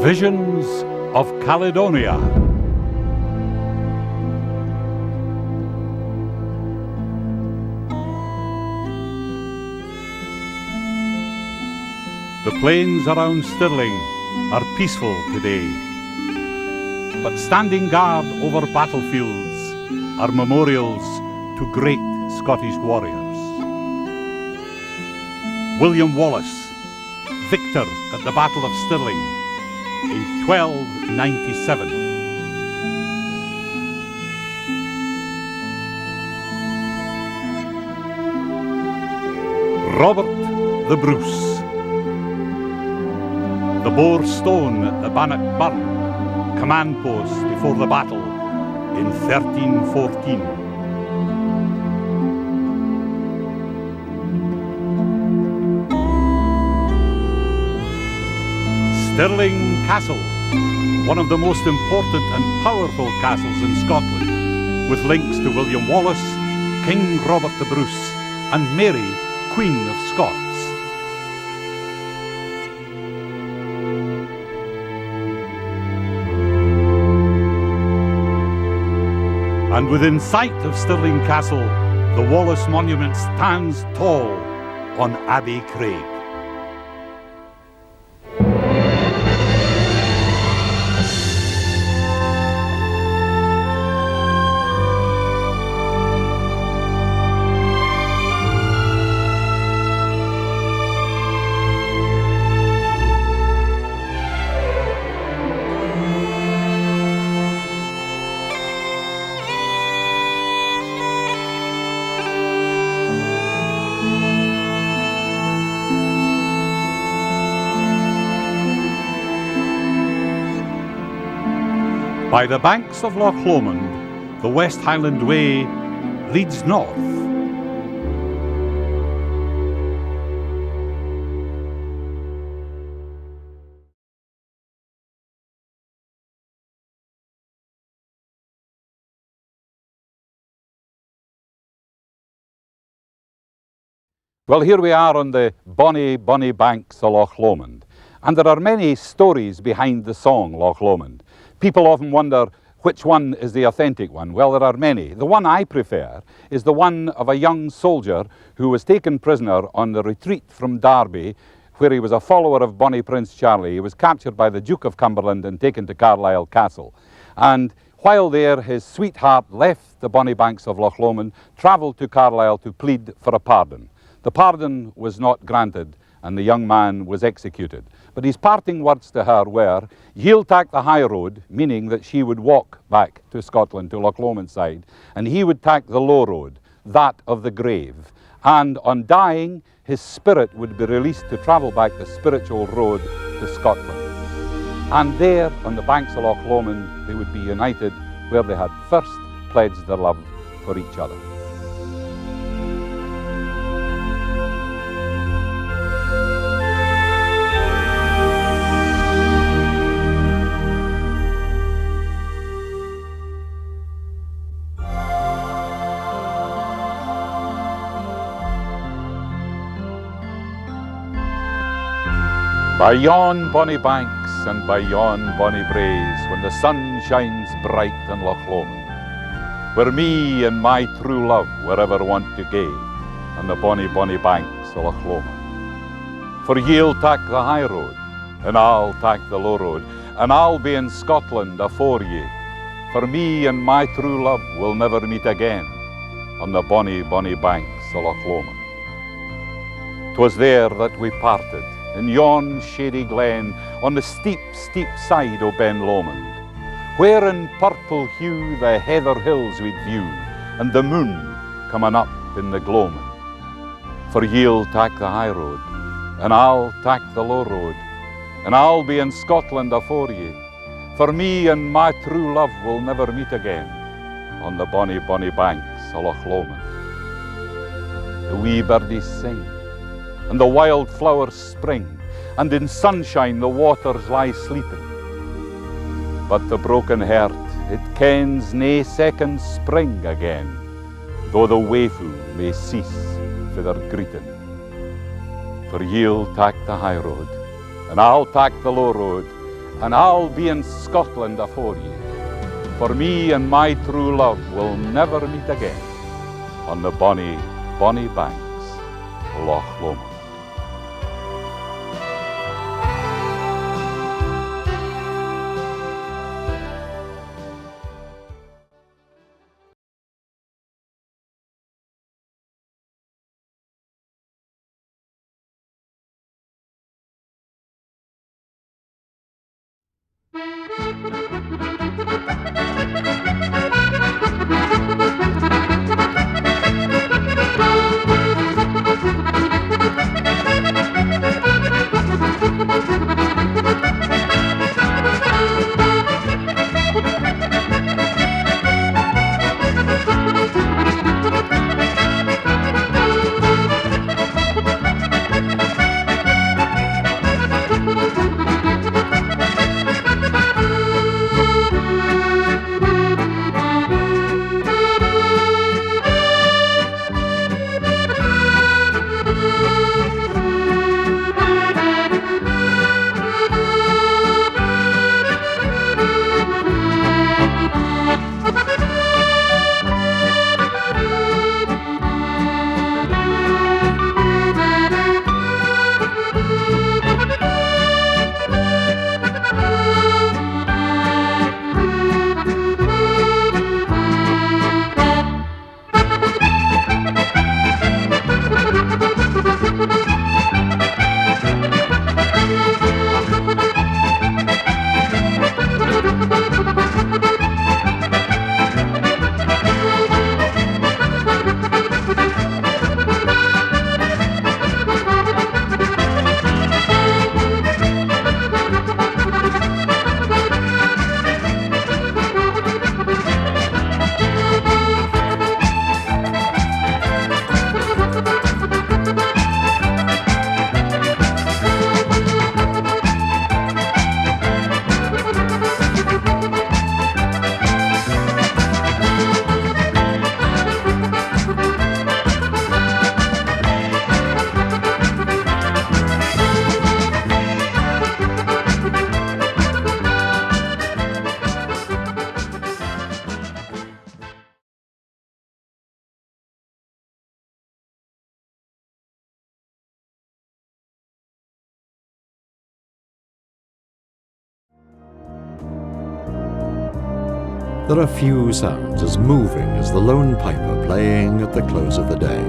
Visions of Caledonia. The plains around Stirling are peaceful today, but standing guard over battlefields are memorials to great Scottish warriors. William Wallace, victor at the Battle of Stirling in 1297. Robert the Bruce, the Boar Stone at the Bannock Burn, command post before the battle in 1314. Stirling Castle, one of the most important and powerful castles in Scotland, with links to William Wallace, King Robert the Bruce, and Mary, Queen of Scots. And within sight of Stirling Castle, the Wallace Monument stands tall on Abbey Craig. By the banks of Loch Lomond, the West Highland Way leads north. Well, here we are on the bonny banks of Loch Lomond, and there are many stories behind the song Loch Lomond. People often wonder which one is the authentic one. Well, there are many. The one I prefer is the one of a young soldier who was taken prisoner on the retreat from Derby, where he was a follower of Bonnie Prince Charlie. He was captured by the Duke of Cumberland and taken to Carlisle Castle. And while there, his sweetheart left the bonny banks of Loch Lomond, travelled to Carlisle to plead for a pardon. The pardon was not granted, and the young man was executed. But his parting words to her were, "Ye'll tak the high road," meaning that she would walk back to Scotland, to Loch Lomond side, and he would take the low road, that of the grave. And on dying, his spirit would be released to travel back the spiritual road to Scotland. And there, on the banks of Loch Lomond, they would be united where they had first pledged their love for each other. By yon bonny banks and by yon bonny braes, when the sun shines bright on Loch Lomond, where me and my true love were ever wont to gae, on the bonny banks of Loch Lomond. For ye'll tak the high road, and I'll tak the low road, and I'll be in Scotland afore ye. For me and my true love will never meet again, on the bonny banks of Loch Lomond. 'Twas there that we parted, in yon shady glen, on the steep side o' Ben Lomond, where in purple hue the heather hills we'd view, and the moon coming up in the gloaming. For ye'll tak the high road, and I'll tak the low road, and I'll be in Scotland afore ye. For me and my true love will never meet again, on the bonny banks of Loch Lomond. The wee birdies sing, and the wild flowers spring, and in sunshine the waters lie sleeping. But the broken heart, it kens nae second spring again, though the wayfu may cease for their greeting. For ye'll tak the high road, and I'll tak the low road, and I'll be in Scotland afore ye, for me and my true love will never meet again on the bonny, bonny banks of Loch Lomond. There are few sounds as moving as the lone piper playing at the close of the day.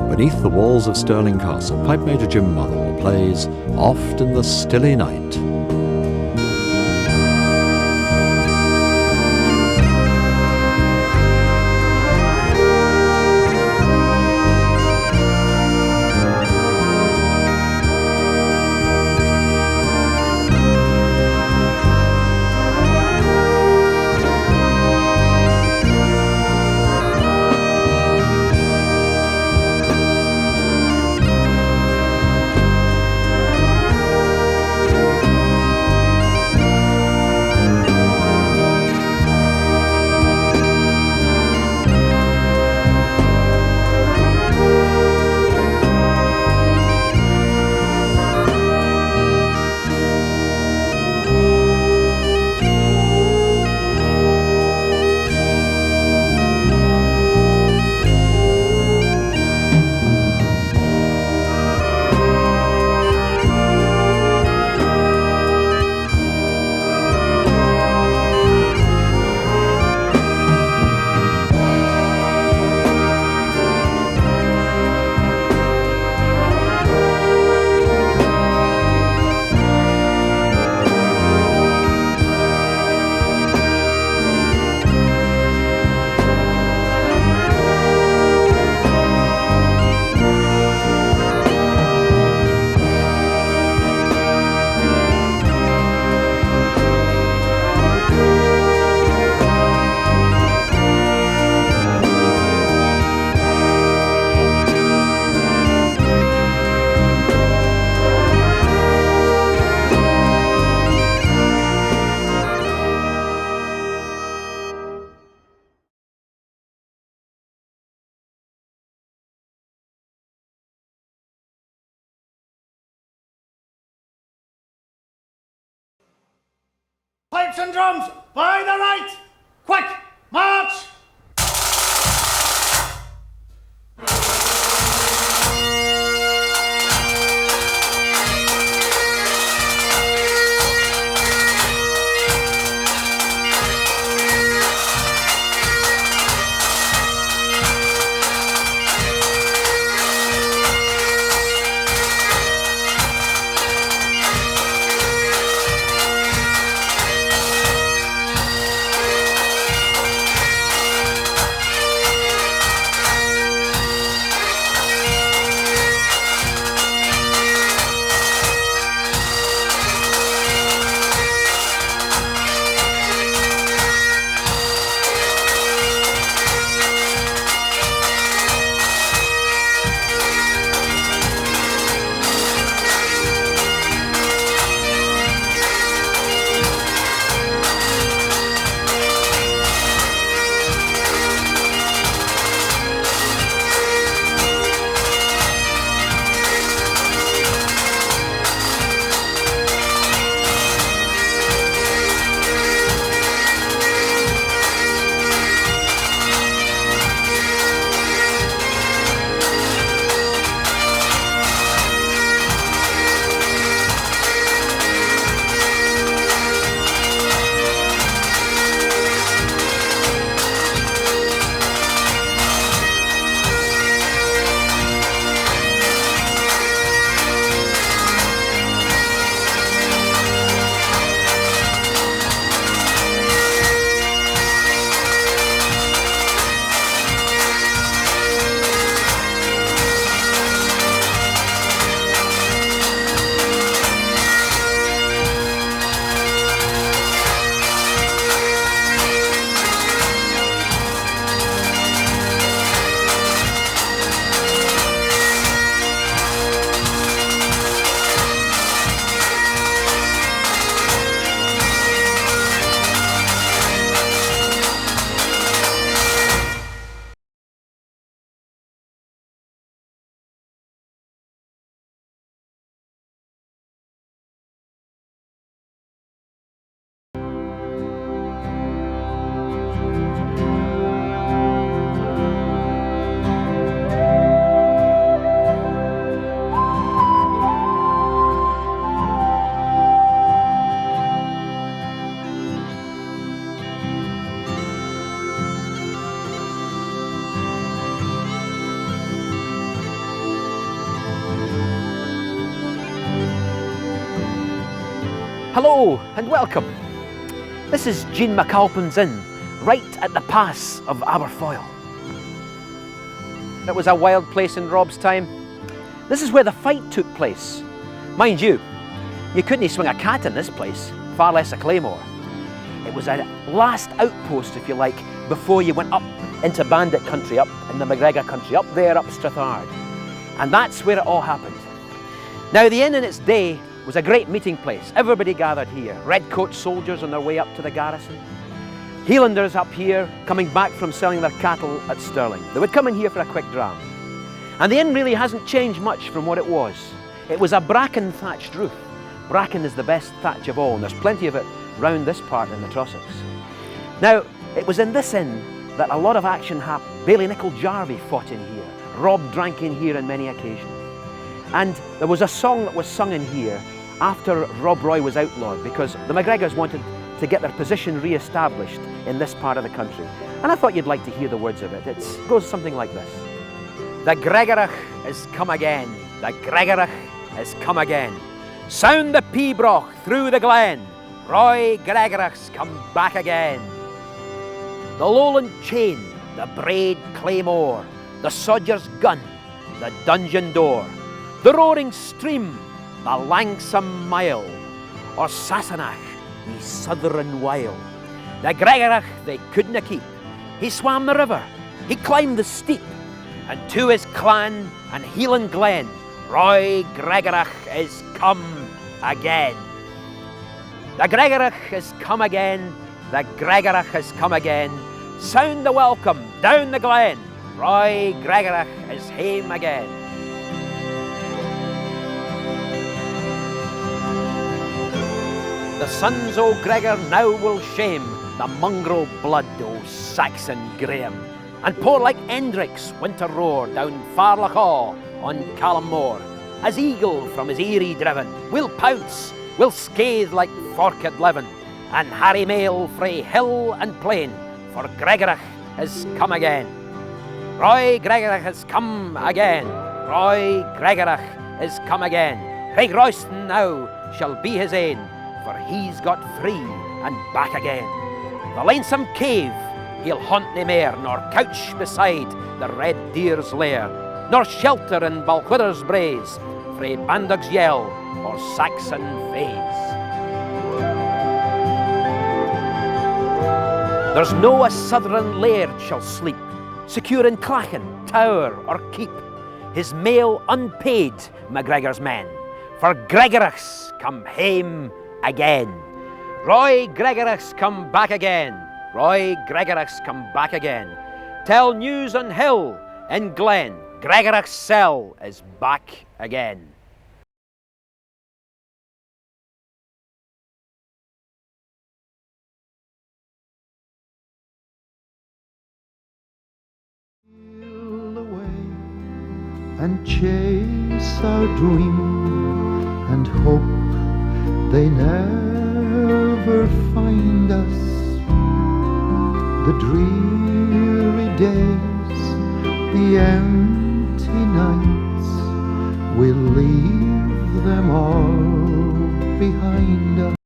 Beneath the walls of Stirling Castle, Pipe Major Jim Motherwell plays Oft in the Stilly Night. Pipes and drums, by the right! Quick, march! Hello and welcome. This is Jean McAlpin's Inn, right at the pass of Aberfoyle. It was a wild place in Rob's time. This is where the fight took place. Mind you, you couldn't swing a cat in this place, far less a claymore. It was a last outpost, if you like, before you went up into bandit country, up in the MacGregor country, up there, up Strathard. And that's where it all happened. Now, the inn in its day was a great meeting place. Everybody gathered here. Redcoat soldiers on their way up to the garrison. Hielanders up here coming back from selling their cattle at Stirling. They would come in here for a quick dram. And the inn really hasn't changed much from what it was. It was a bracken thatched roof. Bracken is the best thatch of all, and there's plenty of it round this part in the Trossachs. Now, it was in this inn that a lot of action happened. Bailie Nicol Jarvie fought in here. Rob drank in here on many occasions. And there was a song that was sung in here after Rob Roy was outlawed, because the MacGregors wanted to get their position re-established in this part of the country. And I thought you'd like to hear the words of it. It goes something like this. The Gregorach is come again, the Gregorach is come again. Sound the pibroch through the glen, Roy Gregorach's come back again. The Lowland chain, the braid claymore, the sodger's gun, the dungeon door, the roaring stream, the langsome mile, or Sassenach, ye southern wild. The Gregorach they couldna keep. He swam the river, he climbed the steep, and to his clan and Hieland Glen, Roy Gregorach is come again. The Gregorach is come again, the Gregorach is come again. Sound the welcome down the glen, Roy Gregorach is hame again. The sons o' Gregor now will shame the mongrel blood o' Saxon Graham, and pour like Endrick's winter roar down Farlachaw on Callum Moor. As eagle from his eyrie driven, we'll pounce, we'll scathe like forked levin, and harry mail frae hill and plain, for Gregorach has come again. Roy Gregorach has come again. Roy Gregorach is come again. Craig Royston now shall be his ain, for he's got free and back again. The lonesome cave he'll haunt nae mair, nor couch beside the red deer's lair, nor shelter in Balquhidder's braes, frae bandag's yell or Saxon fays. There's no a Southron laird shall sleep, secure in clachan, tower or keep, his mail unpaid, MacGregor's men, for Gregorach's come hame again. Roy Gregorach's come back again. Roy Gregorach's come back again. Tell news on hill in glen, Gregorach's cell is back again. And chase our dream and hope they never find us. The dreary days, the empty nights, we'll leave them all behind us.